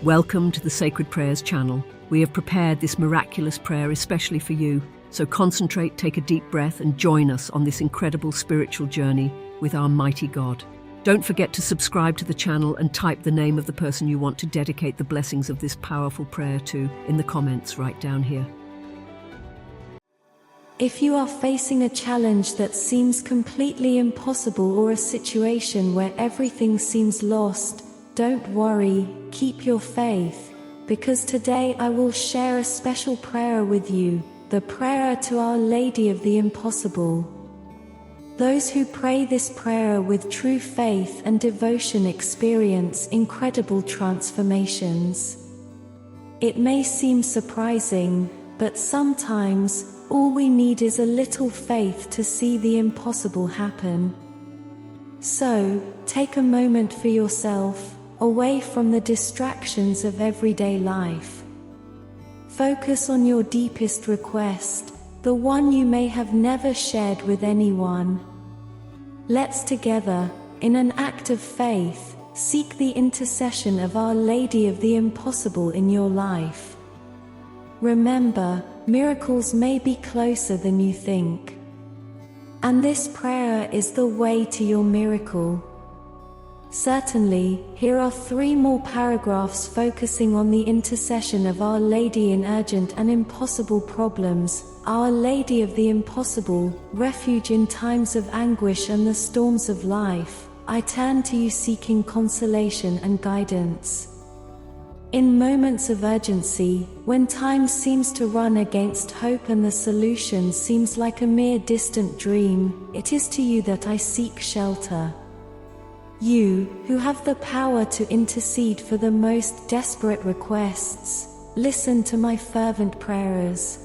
Welcome to the Sacred Prayers channel. We have prepared this miraculous prayer especially for you, so concentrate, take a deep breath and join us on this incredible spiritual journey with our mighty God. Don't forget to subscribe to the channel and type the name of the person you want to dedicate the blessings of this powerful prayer to in the comments right down here. If you are facing a challenge that seems completely impossible or a situation where everything seems lost, don't worry, keep your faith, because today I will share a special prayer with you, the prayer to Our Lady of the Impossible. Those who pray this prayer with true faith and devotion experience incredible transformations. It may seem surprising, but sometimes, all we need is a little faith to see the impossible happen. So, take a moment for yourself, away from the distractions of everyday life. Focus on your deepest request, the one you may have never shared with anyone. Let's together, in an act of faith, seek the intercession of Our Lady of the Impossible in your life. Remember, miracles may be closer than you think. And this prayer is the way to your miracle. Certainly, here are 3 more paragraphs focusing on the intercession of Our Lady in urgent and impossible problems. Our Lady of the Impossible, refuge in times of anguish and the storms of life, I turn to you seeking consolation and guidance. In moments of urgency, when time seems to run against hope and the solution seems like a mere distant dream, it is to you that I seek shelter. You, who have the power to intercede for the most desperate requests, listen to my fervent prayers.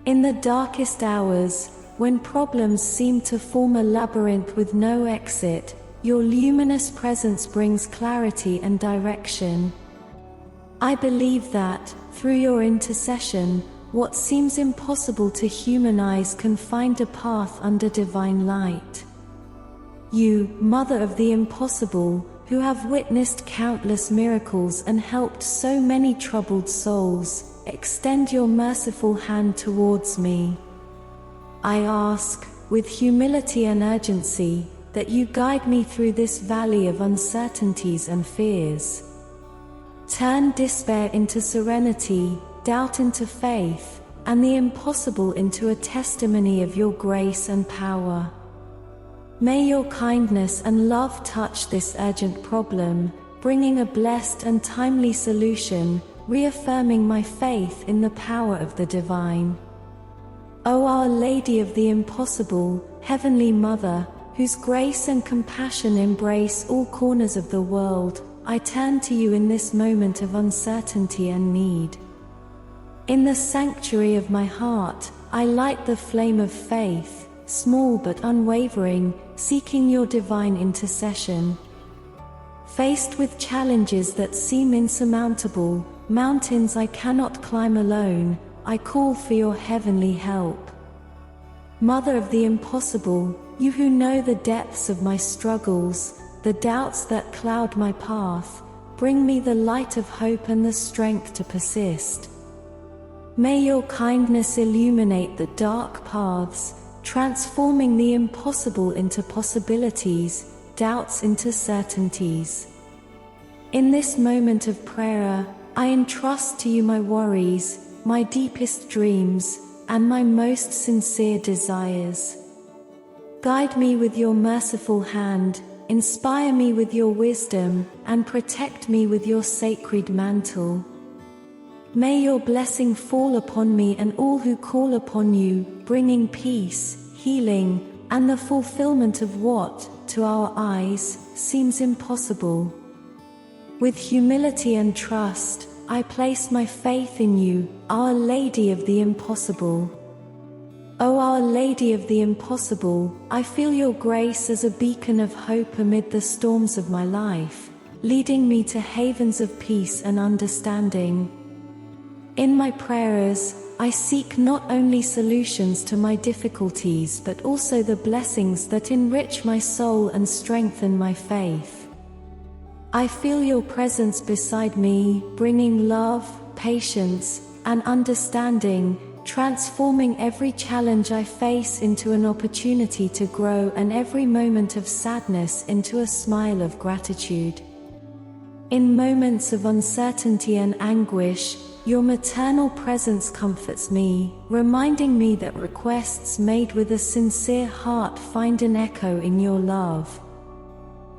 In the darkest hours, when problems seem to form a labyrinth with no exit, your luminous presence brings clarity and direction. I believe that, through your intercession, what seems impossible to human eyes can find a path under divine light. You, Mother of the Impossible, who have witnessed countless miracles and helped so many troubled souls, extend your merciful hand towards me. I ask, with humility and urgency, that you guide me through this valley of uncertainties and fears. Turn despair into serenity, doubt into faith, and the impossible into a testimony of your grace and power. May your kindness and love touch this urgent problem, bringing a blessed and timely solution, reaffirming my faith in the power of the divine. O Our Lady of the Impossible, Heavenly Mother, whose grace and compassion embrace all corners of the world, I turn to you in this moment of uncertainty and need. In the sanctuary of my heart, I light the flame of faith, small but unwavering, seeking your divine intercession. Faced with challenges that seem insurmountable, mountains I cannot climb alone, I call for your heavenly help. Mother of the Impossible, you who know the depths of my struggles, the doubts that cloud my path, bring me the light of hope and the strength to persist. May your kindness illuminate the dark paths, transforming the impossible into possibilities, doubts into certainties. In this moment of prayer, I entrust to you my worries, my deepest dreams, and my most sincere desires. Guide me with your merciful hand, inspire me with your wisdom, and protect me with your sacred mantle. May your blessing fall upon me and all who call upon you, bringing peace, healing, and the fulfillment of what, to our eyes, seems impossible. With humility and trust, I place my faith in you, Our Lady of the Impossible. O Our Lady of the Impossible, I feel your grace as a beacon of hope amid the storms of my life, leading me to havens of peace and understanding. In my prayers, I seek not only solutions to my difficulties but also the blessings that enrich my soul and strengthen my faith. I feel your presence beside me, bringing love, patience, and understanding, transforming every challenge I face into an opportunity to grow and every moment of sadness into a smile of gratitude. In moments of uncertainty and anguish, your maternal presence comforts me, reminding me that requests made with a sincere heart find an echo in your love.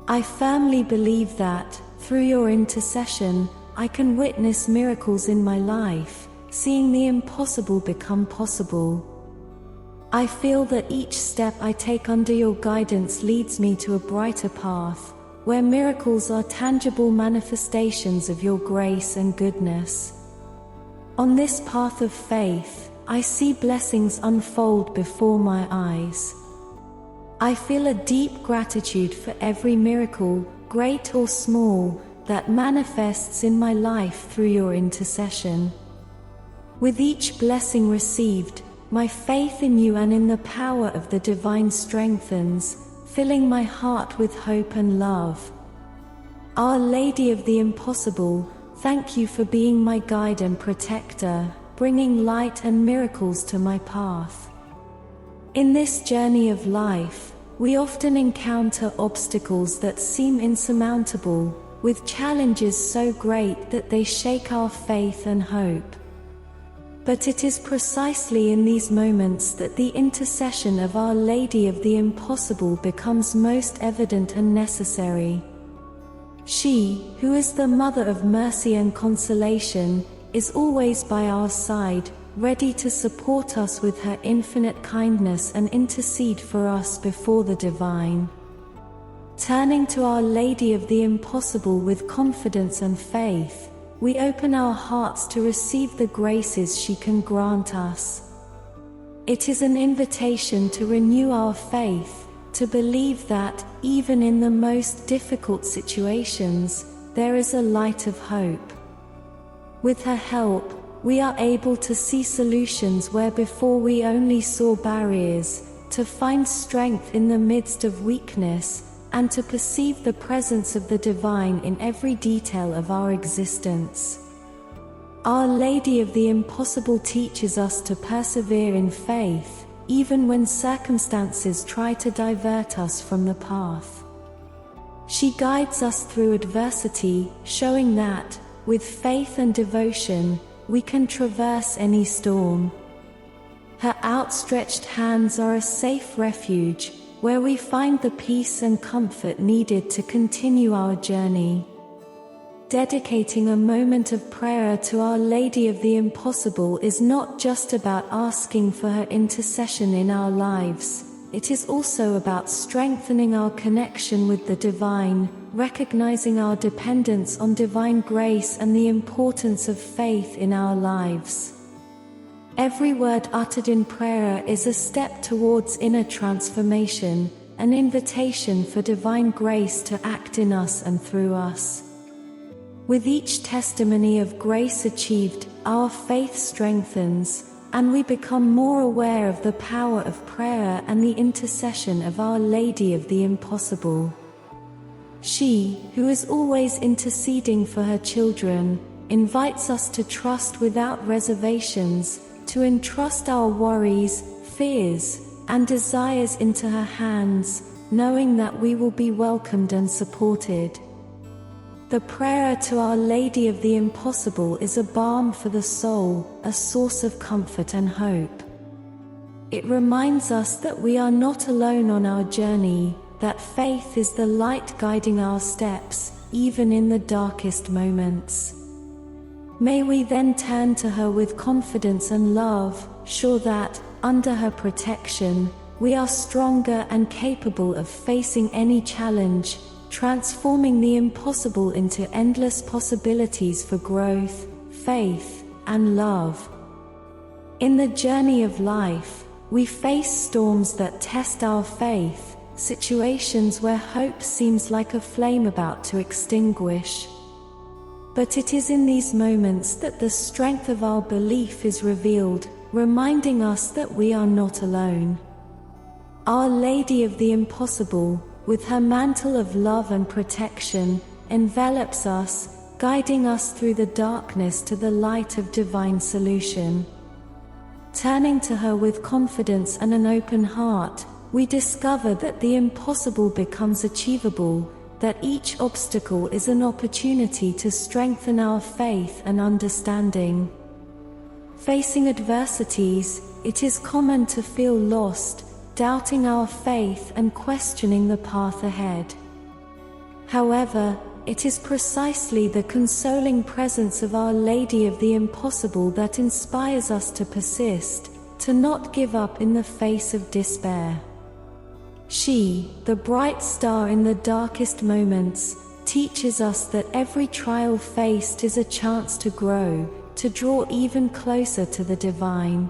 I firmly believe that, through your intercession, I can witness miracles in my life, seeing the impossible become possible. I feel that each step I take under your guidance leads me to a brighter path, where miracles are tangible manifestations of your grace and goodness. On this path of faith, I see blessings unfold before my eyes. I feel a deep gratitude for every miracle, great or small, that manifests in my life through your intercession. With each blessing received, my faith in you and in the power of the divine strengthens, filling my heart with hope and love. Our Lady of the Impossible, thank you for being my guide and protector, bringing light and miracles to my path. In this journey of life, we often encounter obstacles that seem insurmountable, with challenges so great that they shake our faith and hope. But it is precisely in these moments that the intercession of Our Lady of the Impossible becomes most evident and necessary. She, who is the Mother of Mercy and Consolation, is always by our side, ready to support us with her infinite kindness and intercede for us before the divine. Turning to Our Lady of the Impossible with confidence and faith, we open our hearts to receive the graces she can grant us. It is an invitation to renew our faith, to believe that, even in the most difficult situations, there is a light of hope. With her help, we are able to see solutions where before we only saw barriers, to find strength in the midst of weakness, and to perceive the presence of the divine in every detail of our existence. Our Lady of the Impossible teaches us to persevere in faith, even when circumstances try to divert us from the path. She guides us through adversity, showing that, with faith and devotion, we can traverse any storm. Her outstretched hands are a safe refuge, where we find the peace and comfort needed to continue our journey. Dedicating a moment of prayer to Our Lady of the Impossible is not just about asking for her intercession in our lives, it is also about strengthening our connection with the divine, recognizing our dependence on divine grace and the importance of faith in our lives. Every word uttered in prayer is a step towards inner transformation, an invitation for divine grace to act in us and through us. With each testimony of grace achieved, our faith strengthens, and we become more aware of the power of prayer and the intercession of Our Lady of the Impossible. She, who is always interceding for her children, invites us to trust without reservations, to entrust our worries, fears, and desires into her hands, knowing that we will be welcomed and supported. The prayer to Our Lady of the Impossible is a balm for the soul, a source of comfort and hope. It reminds us that we are not alone on our journey, that faith is the light guiding our steps, even in the darkest moments. May we then turn to her with confidence and love, sure that, under her protection, we are stronger and capable of facing any challenge, transforming the impossible into endless possibilities for growth, faith, and love. In the journey of life, we face storms that test our faith, situations where hope seems like a flame about to extinguish. But it is in these moments that the strength of our belief is revealed, reminding us that we are not alone. Our Lady of the Impossible, with her mantle of love and protection, envelops us, guiding us through the darkness to the light of divine solution. Turning to her with confidence and an open heart, we discover that the impossible becomes achievable, that each obstacle is an opportunity to strengthen our faith and understanding. Facing adversities, it is common to feel lost, doubting our faith and questioning the path ahead. However, it is precisely the consoling presence of Our Lady of the Impossible that inspires us to persist, to not give up in the face of despair. She, the bright star in the darkest moments, teaches us that every trial faced is a chance to grow, to draw even closer to the divine.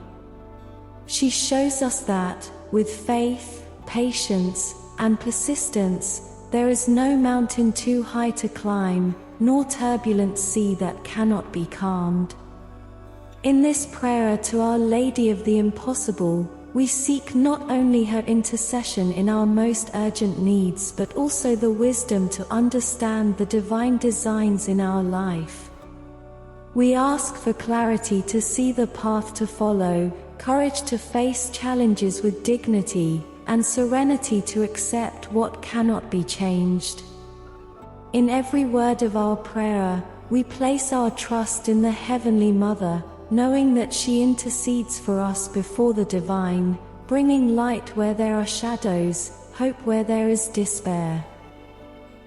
She shows us that, with faith, patience, and persistence, there is no mountain too high to climb, nor turbulent sea that cannot be calmed. In this prayer to Our Lady of the Impossible, we seek not only her intercession in our most urgent needs but also the wisdom to understand the divine designs in our life. We ask for clarity to see the path to follow, courage to face challenges with dignity, and serenity to accept what cannot be changed. In every word of our prayer, we place our trust in the Heavenly Mother, knowing that she intercedes for us before the divine, bringing light where there are shadows, hope where there is despair.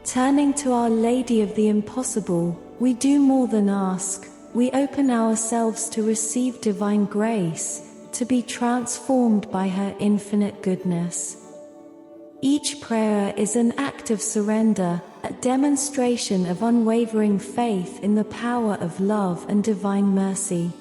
Turning to Our Lady of the Impossible, we do more than ask, we open ourselves to receive divine grace, to be transformed by her infinite goodness. Each prayer is an act of surrender, a demonstration of unwavering faith in the power of love and divine mercy.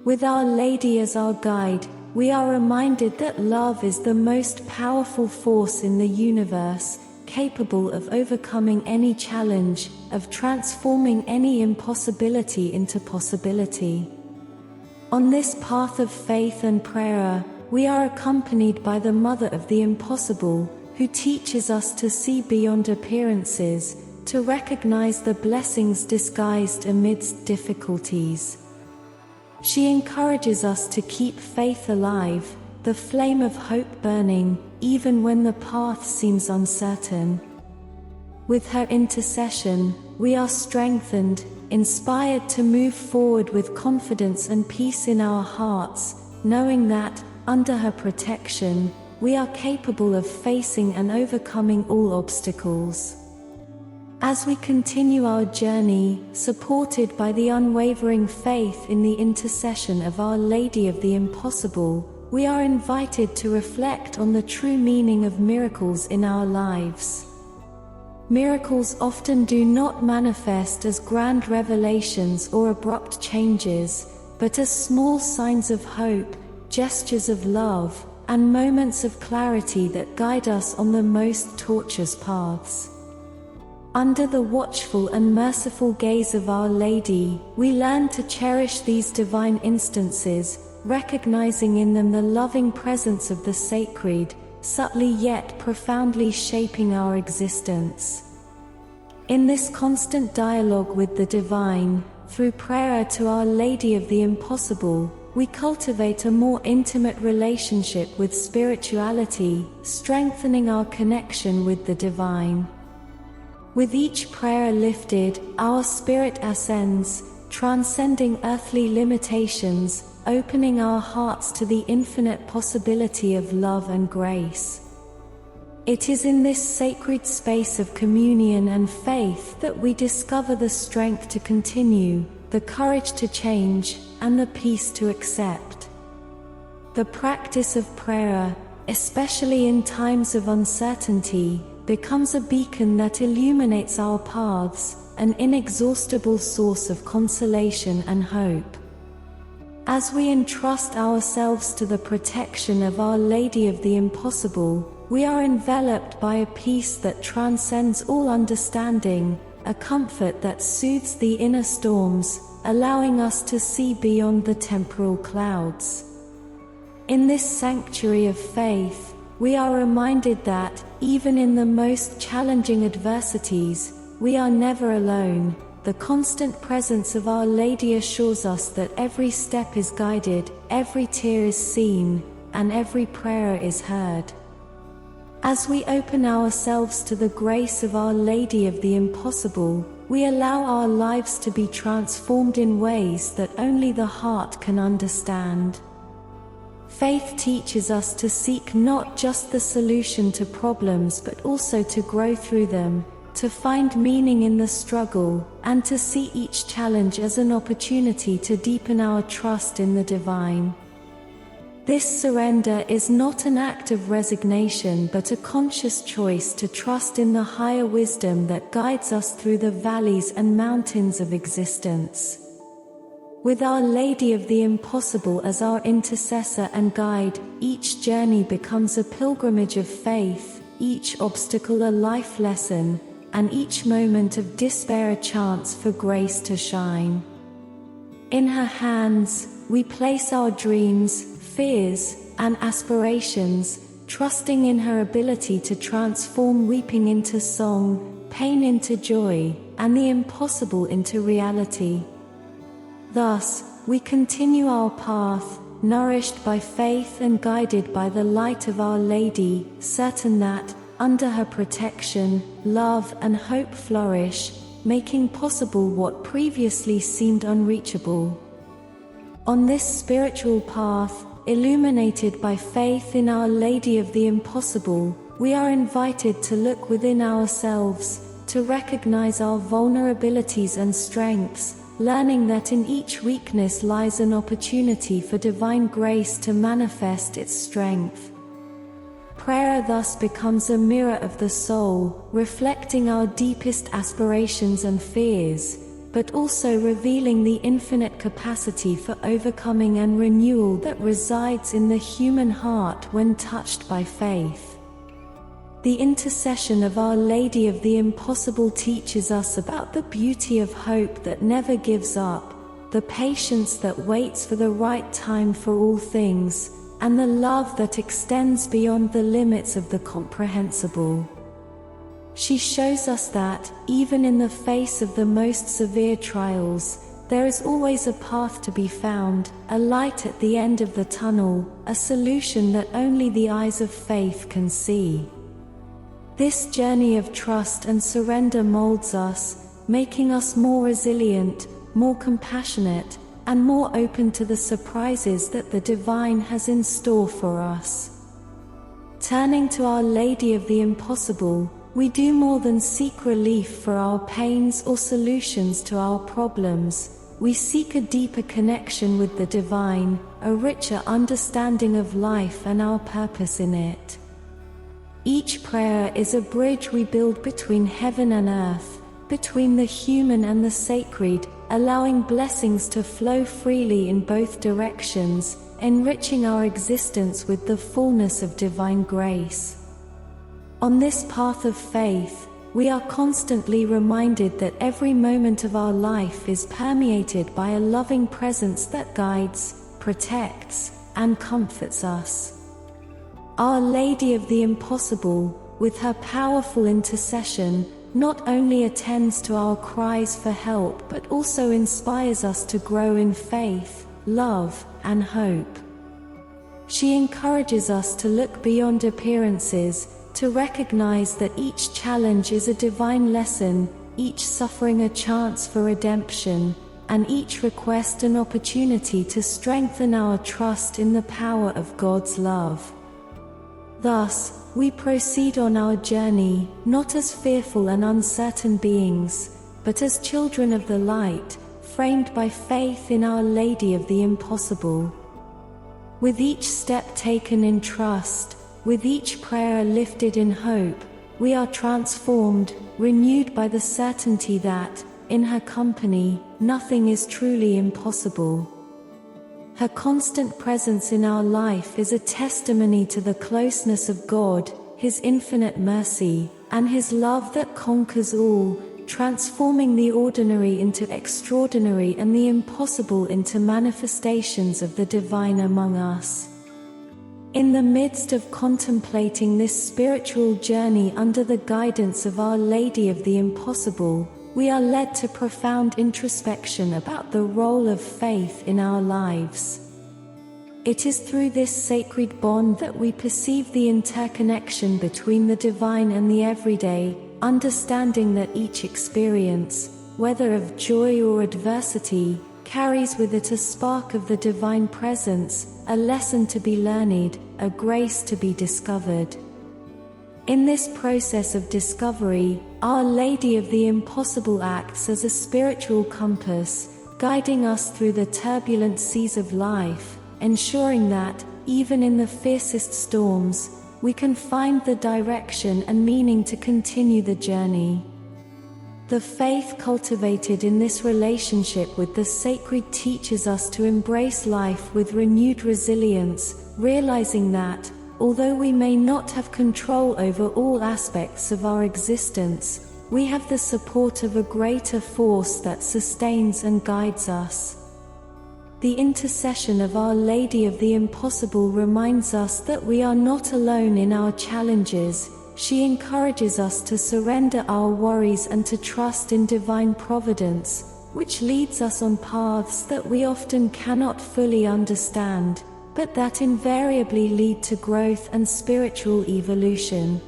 With Our Lady as our guide, we are reminded that love is the most powerful force in the universe, capable of overcoming any challenge, of transforming any impossibility into possibility. On this path of faith and prayer, we are accompanied by the Mother of the Impossible, who teaches us to see beyond appearances, to recognize the blessings disguised amidst difficulties. She encourages us to keep faith alive, the flame of hope burning, even when the path seems uncertain. With her intercession, we are strengthened, inspired to move forward with confidence and peace in our hearts, knowing that, under her protection, we are capable of facing and overcoming all obstacles. As we continue our journey, supported by the unwavering faith in the intercession of Our Lady of the Impossible, we are invited to reflect on the true meaning of miracles in our lives. Miracles often do not manifest as grand revelations or abrupt changes, but as small signs of hope, gestures of love, and moments of clarity that guide us on the most tortuous paths. Under the watchful and merciful gaze of Our Lady, we learn to cherish these divine instances, recognizing in them the loving presence of the sacred, subtly yet profoundly shaping our existence. In this constant dialogue with the divine, through prayer to Our Lady of the Impossible, we cultivate a more intimate relationship with spirituality, strengthening our connection with the divine. With each prayer lifted, our spirit ascends, transcending earthly limitations, opening our hearts to the infinite possibility of love and grace. It is in this sacred space of communion and faith that we discover the strength to continue, the courage to change, and the peace to accept. The practice of prayer, especially in times of uncertainty, becomes a beacon that illuminates our paths, an inexhaustible source of consolation and hope. As we entrust ourselves to the protection of Our Lady of the Impossible, we are enveloped by a peace that transcends all understanding, a comfort that soothes the inner storms, allowing us to see beyond the temporal clouds. In this sanctuary of faith, we are reminded that, even in the most challenging adversities, we are never alone. The constant presence of Our Lady assures us that every step is guided, every tear is seen, and every prayer is heard. As we open ourselves to the grace of Our Lady of the Impossible, we allow our lives to be transformed in ways that only the heart can understand. Faith teaches us to seek not just the solution to problems but also to grow through them, to find meaning in the struggle, and to see each challenge as an opportunity to deepen our trust in the divine. This surrender is not an act of resignation but a conscious choice to trust in the higher wisdom that guides us through the valleys and mountains of existence. With Our Lady of the Impossible as our intercessor and guide, each journey becomes a pilgrimage of faith, each obstacle a life lesson, and each moment of despair a chance for grace to shine. In her hands, we place our dreams, fears, and aspirations, trusting in her ability to transform weeping into song, pain into joy, and the impossible into reality. Thus, we continue our path, nourished by faith and guided by the light of Our Lady, certain that, under her protection, love and hope flourish, making possible what previously seemed unreachable. On this spiritual path, illuminated by faith in Our Lady of the Impossible, we are invited to look within ourselves, to recognize our vulnerabilities and strengths, learning that in each weakness lies an opportunity for divine grace to manifest its strength. Prayer thus becomes a mirror of the soul, reflecting our deepest aspirations and fears, but also revealing the infinite capacity for overcoming and renewal that resides in the human heart when touched by faith. The intercession of Our Lady of the Impossible teaches us about the beauty of hope that never gives up, the patience that waits for the right time for all things, and the love that extends beyond the limits of the comprehensible. She shows us that, even in the face of the most severe trials, there is always a path to be found, a light at the end of the tunnel, a solution that only the eyes of faith can see. This journey of trust and surrender molds us, making us more resilient, more compassionate, and more open to the surprises that the divine has in store for us. Turning to Our Lady of the Impossible, we do more than seek relief for our pains or solutions to our problems. We seek a deeper connection with the divine, a richer understanding of life and our purpose in it. Each prayer is a bridge we build between heaven and earth, between the human and the sacred, allowing blessings to flow freely in both directions, enriching our existence with the fullness of divine grace. On this path of faith, we are constantly reminded that every moment of our life is permeated by a loving presence that guides, protects, and comforts us. Our Lady of the Impossible, with her powerful intercession, not only attends to our cries for help but also inspires us to grow in faith, love, and hope. She encourages us to look beyond appearances, to recognize that each challenge is a divine lesson, each suffering a chance for redemption, and each request an opportunity to strengthen our trust in the power of God's love. Thus, we proceed on our journey, not as fearful and uncertain beings, but as children of the light, framed by faith in Our Lady of the Impossible. With each step taken in trust, with each prayer lifted in hope, we are transformed, renewed by the certainty that, in her company, nothing is truly impossible. Her constant presence in our life is a testimony to the closeness of God, His infinite mercy, and His love that conquers all, transforming the ordinary into extraordinary and the impossible into manifestations of the divine among us. In the midst of contemplating this spiritual journey under the guidance of Our Lady of the Impossible, we are led to profound introspection about the role of faith in our lives. It is through this sacred bond that we perceive the interconnection between the divine and the everyday, understanding that each experience, whether of joy or adversity, carries with it a spark of the divine presence, a lesson to be learned, a grace to be discovered. In this process of discovery, Our Lady of the Impossible acts as a spiritual compass, guiding us through the turbulent seas of life, ensuring that, even in the fiercest storms, we can find the direction and meaning to continue the journey. The faith cultivated in this relationship with the sacred teaches us to embrace life with renewed resilience, realizing that, although we may not have control over all aspects of our existence, we have the support of a greater force that sustains and guides us. The intercession of Our Lady of the Impossible reminds us that we are not alone in our challenges. She encourages us to surrender our worries and to trust in divine providence, which leads us on paths that we often cannot fully understand, but that invariably lead to growth and spiritual evolution.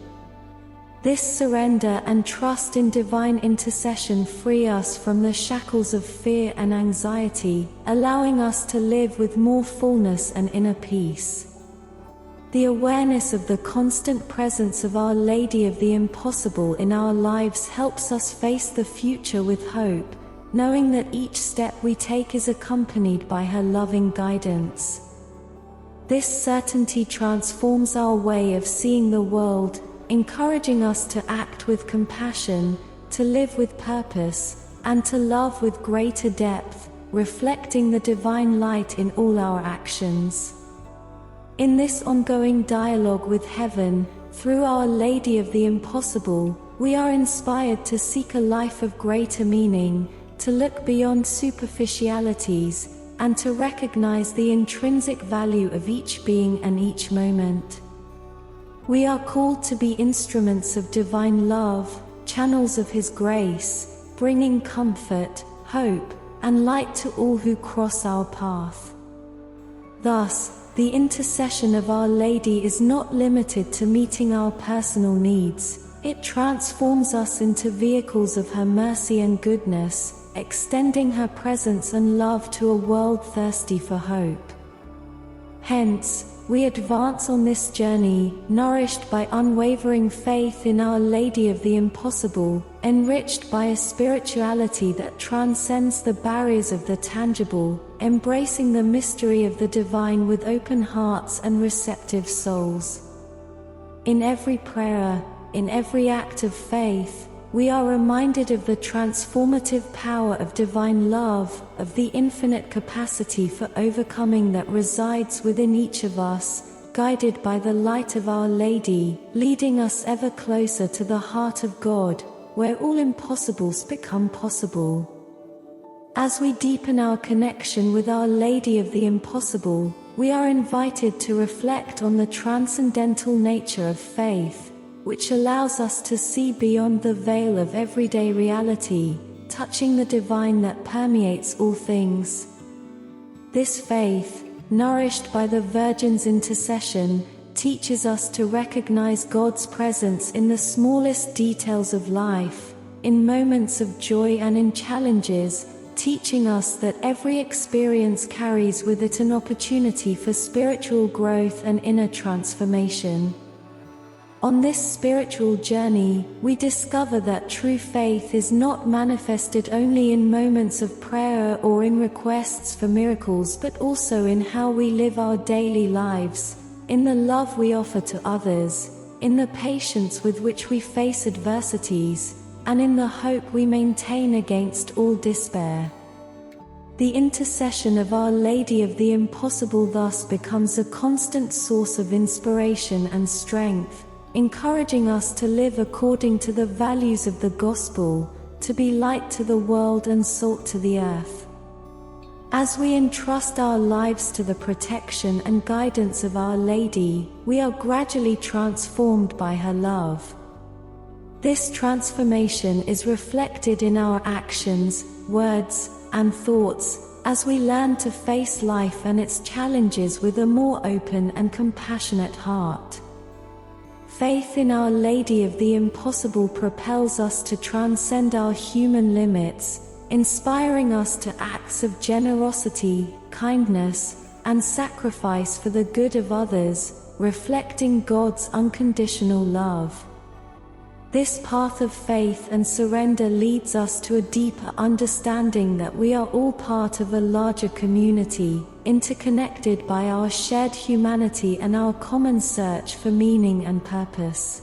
This surrender and trust in divine intercession free us from the shackles of fear and anxiety, allowing us to live with more fullness and inner peace. The awareness of the constant presence of Our Lady of the Impossible in our lives helps us face the future with hope, knowing that each step we take is accompanied by her loving guidance. This certainty transforms our way of seeing the world, encouraging us to act with compassion, to live with purpose, and to love with greater depth, reflecting the divine light in all our actions. In this ongoing dialogue with heaven, through Our Lady of the Impossible, we are inspired to seek a life of greater meaning, to look beyond superficialities, and to recognize the intrinsic value of each being and each moment. We are called to be instruments of divine love, channels of His grace, bringing comfort, hope, and light to all who cross our path. Thus, the intercession of Our Lady is not limited to meeting our personal needs. It transforms us into vehicles of her mercy and goodness, extending her presence and love to a world thirsty for hope. Hence, we advance on this journey, nourished by unwavering faith in Our Lady of the Impossible, enriched by a spirituality that transcends the barriers of the tangible, embracing the mystery of the divine with open hearts and receptive souls. In every prayer, in every act of faith, we are reminded of the transformative power of divine love, of the infinite capacity for overcoming that resides within each of us, guided by the light of Our Lady, leading us ever closer to the heart of God, where all impossibles become possible. As we deepen our connection with Our Lady of the Impossible, we are invited to reflect on the transcendental nature of faith, which allows us to see beyond the veil of everyday reality, touching the divine that permeates all things. This faith, nourished by the Virgin's intercession, teaches us to recognize God's presence in the smallest details of life, in moments of joy and in challenges, teaching us that every experience carries with it an opportunity for spiritual growth and inner transformation. On this spiritual journey, we discover that true faith is not manifested only in moments of prayer or in requests for miracles, but also in how we live our daily lives, in the love we offer to others, in the patience with which we face adversities, and in the hope we maintain against all despair. The intercession of Our Lady of the Impossible thus becomes a constant source of inspiration and strength, encouraging us to live according to the values of the Gospel, to be light to the world and salt to the earth. As we entrust our lives to the protection and guidance of Our Lady, we are gradually transformed by her love. This transformation is reflected in our actions, words, and thoughts, as we learn to face life and its challenges with a more open and compassionate heart. Faith in Our Lady of the Impossible propels us to transcend our human limits, inspiring us to acts of generosity, kindness, and sacrifice for the good of others, reflecting God's unconditional love. This path of faith and surrender leads us to a deeper understanding that we are all part of a larger community, interconnected by our shared humanity and our common search for meaning and purpose.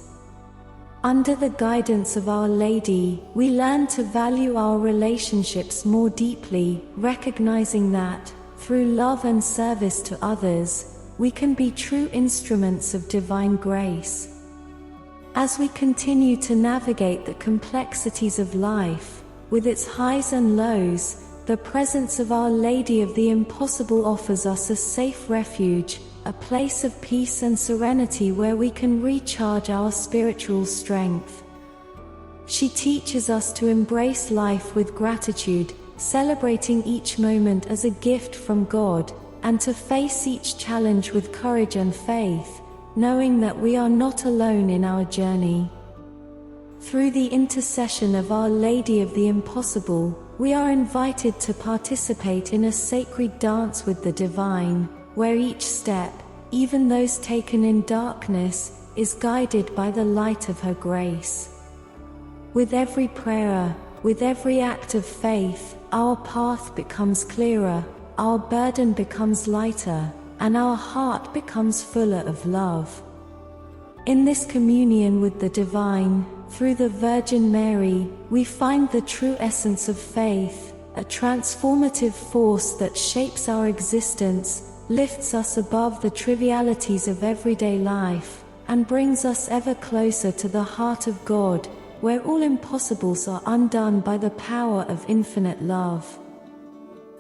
Under the guidance of Our Lady, we learn to value our relationships more deeply, recognizing that, through love and service to others, we can be true instruments of divine grace. As we continue to navigate the complexities of life, with its highs and lows, the presence of Our Lady of the Impossible offers us a safe refuge, a place of peace and serenity where we can recharge our spiritual strength. She teaches us to embrace life with gratitude, celebrating each moment as a gift from God, and to face each challenge with courage and faith, knowing that we are not alone in our journey. Through the intercession of Our Lady of the Impossible, we are invited to participate in a sacred dance with the divine, where each step, even those taken in darkness, is guided by the light of her grace. With every prayer, with every act of faith, our path becomes clearer, our burden becomes lighter, and our heart becomes fuller of love. In this communion with the divine, through the Virgin Mary, we find the true essence of faith, a transformative force that shapes our existence, lifts us above the trivialities of everyday life, and brings us ever closer to the heart of God, where all impossibles are undone by the power of infinite love.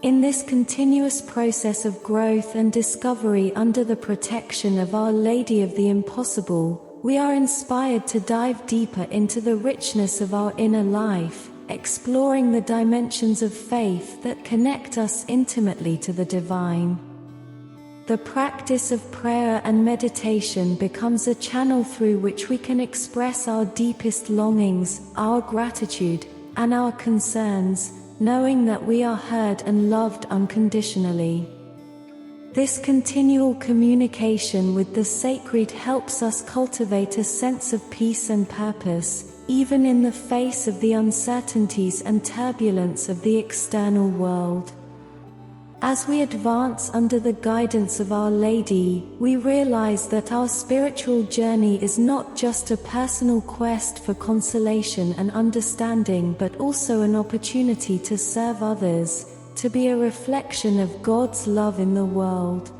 In this continuous process of growth and discovery under the protection of Our Lady of the Impossible, we are inspired to dive deeper into the richness of our inner life, exploring the dimensions of faith that connect us intimately to the divine. The practice of prayer and meditation becomes a channel through which we can express our deepest longings, our gratitude, and our concerns, knowing that we are heard and loved unconditionally. This continual communication with the sacred helps us cultivate a sense of peace and purpose, even in the face of the uncertainties and turbulence of the external world. As we advance under the guidance of Our Lady, we realize that our spiritual journey is not just a personal quest for consolation and understanding, but also an opportunity to serve others, to be a reflection of God's love in the world.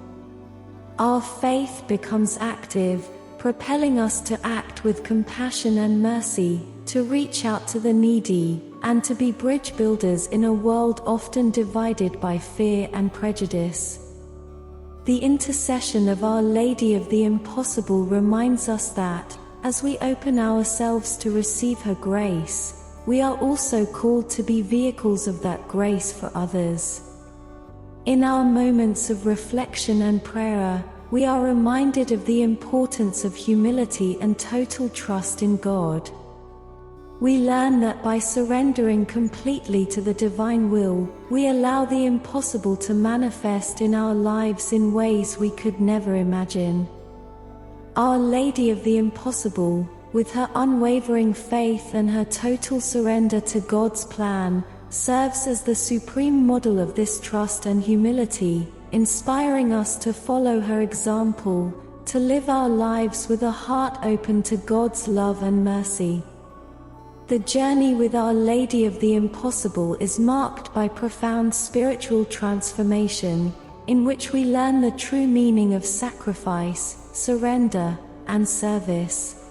Our faith becomes active, propelling us to act with compassion and mercy, to reach out to the needy, and to be bridge builders in a world often divided by fear and prejudice. The intercession of Our Lady of the Impossible reminds us that, as we open ourselves to receive her grace, we are also called to be vehicles of that grace for others. In our moments of reflection and prayer, we are reminded of the importance of humility and total trust in God. We learn that by surrendering completely to the divine will, we allow the impossible to manifest in our lives in ways we could never imagine. Our Lady of the Impossible, with her unwavering faith and her total surrender to God's plan, serves as the supreme model of this trust and humility, inspiring us to follow her example, to live our lives with a heart open to God's love and mercy. The journey with Our Lady of the Impossible is marked by profound spiritual transformation, in which we learn the true meaning of sacrifice, surrender, and service.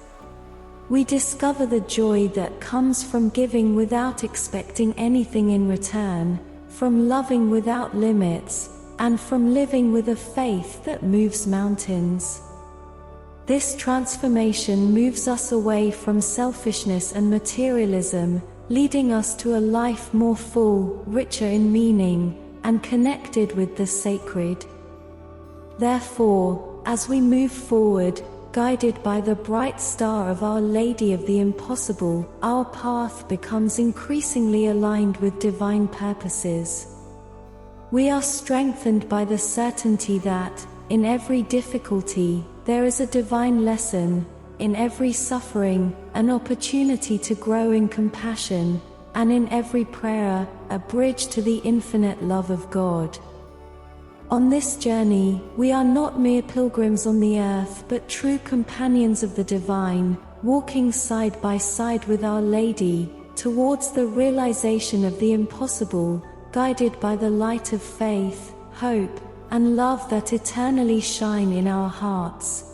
We discover the joy that comes from giving without expecting anything in return, from loving without limits, and from living with a faith that moves mountains. This transformation moves us away from selfishness and materialism, leading us to a life more full, richer in meaning, and connected with the sacred. Therefore, as we move forward, guided by the bright star of Our Lady of the Impossible, our path becomes increasingly aligned with divine purposes. We are strengthened by the certainty that, in every difficulty, there is a divine lesson, in every suffering, an opportunity to grow in compassion, and in every prayer, a bridge to the infinite love of God. On this journey, we are not mere pilgrims on the earth but true companions of the divine, walking side by side with Our Lady, towards the realization of the impossible, guided by the light of faith, hope, and love that eternally shine in our hearts.